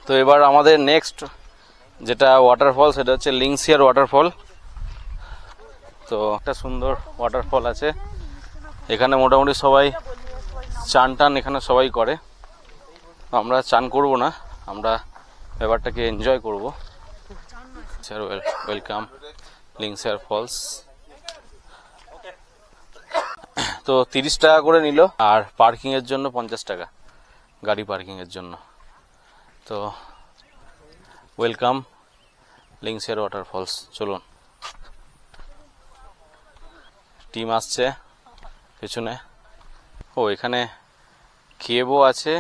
তো এবার আমাদের নেক্সট যেটা ওয়াটারফল সেটা হচ্ছে লিংসিয়ার ওয়াটারফল। তো একটা সুন্দর ওয়াটারফল আছে এখানে, মোটামুটি সবাই চান টান এখানে সবাই করে। আমরা চান করব না, আমরা ব্যাপারটাকে এনজয় করব। Welcome Lyngksiar falls. তো 30 টাকা করে নিল, আর পার্কিং এর জন্য 50 টাকা, গাড়ি পার্কিং এর জন্য। তো ওয়েলকাম লিংসিয়ার ওয়াটারফলস। চলুন, টিম আসছে পেছনে। ও এখানে কেবও আছে,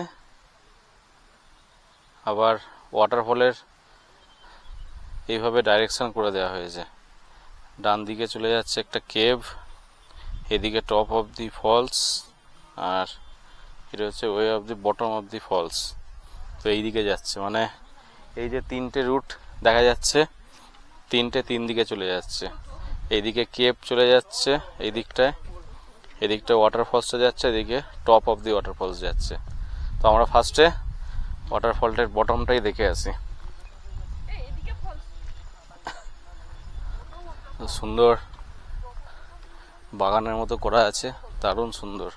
আবার ওয়াটারফলের এইভাবে ডাইরেকশন করে দেওয়া হয়েছে। ডান দিকে চলে যাচ্ছে একটা কেভ, এদিকে টপ অফ দি ফলস, আর এটা হচ্ছে way of the bottom of the falls. তো এই দিকে যাচ্ছে, মানে এই যে 3টে রুট দেখা যাচ্ছে, 3 দিকে চলে যাচ্ছে। এইদিকে কেভ চলে যাচ্ছে এই দিকটায়, এদিকটা ওয়াটারফলসটা যাচ্ছে, এদিকে টপ অফ দি ওয়াটারফলস যাচ্ছে। তো আমরা ফার্স্টে ওয়াটারফলটার বটমটাই দেখে আসি। সুন্দর বাগানের মতো করা আছে, দারুণ সুন্দর,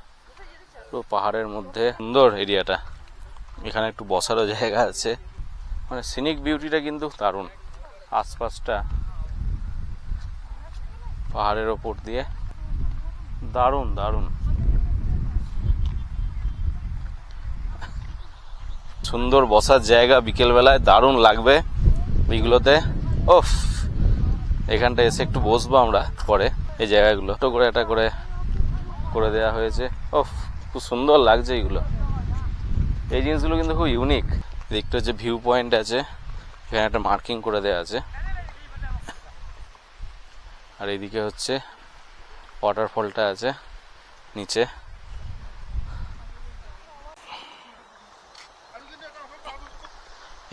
পুরো পাহাড়ের মধ্যে সুন্দর এরিয়াটা। এখানে একটু বসারও জায়গা আছে, মানে সিনিক বিউটিটা কিন্তু দারুণ। আশপাশটা পাহাড়ের ওপর দিয়ে দারুণ দারুণ সুন্দর বসার জায়গা, বিকেল বেলায় দারুণ লাগবে এইগুলোতে। ওফ, এখানটা এসে একটু বসবো আমরা পরে। এই জায়গাগুলো ছোট করে একটা করে করে দেওয়া হয়েছে। ওফ, খুব সুন্দর লাগছে এইগুলো। এই জিনিসগুলো কিন্তু খুব ইউনিক। দেখতে হচ্ছে ভিউ পয়েন্ট আছে, এখানে একটা মার্কিং করে দেওয়া আছে, আর এইদিকে হচ্ছে ওয়াটারফলটা আছে নিচে।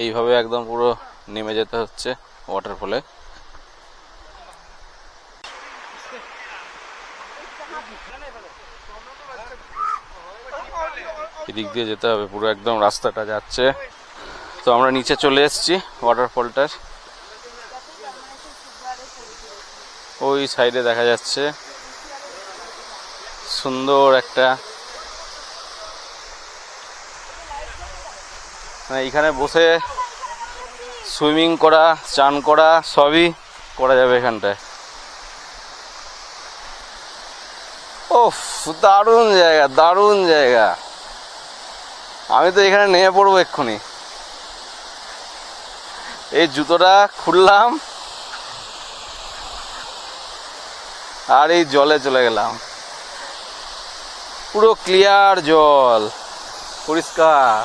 এইভাবে একদম পুরো নেমে যেতে হচ্ছে ওয়াটারফলে। এদিক দিয়ে যেতে হবে, পুরো একদম রাস্তাটা যাচ্ছে। তো আমরা নিচে চলে এসেছি ওয়াটারফলটার, ওই সাইডে দেখা যাচ্ছে সুন্দর একটা, মানে এখানে বসে সুইমিং করা, চান করা সবই করা যাবে এখানটায়। ওফ, দারুণ জায়গা, দারুণ জায়গা। আমি তো এখানে নেমে পড়বো এক্ষুনি। এই জুতোটা খুললাম আর এই জলে চলে গেলাম। পুরো ক্লিয়ার জল, পরিষ্কার।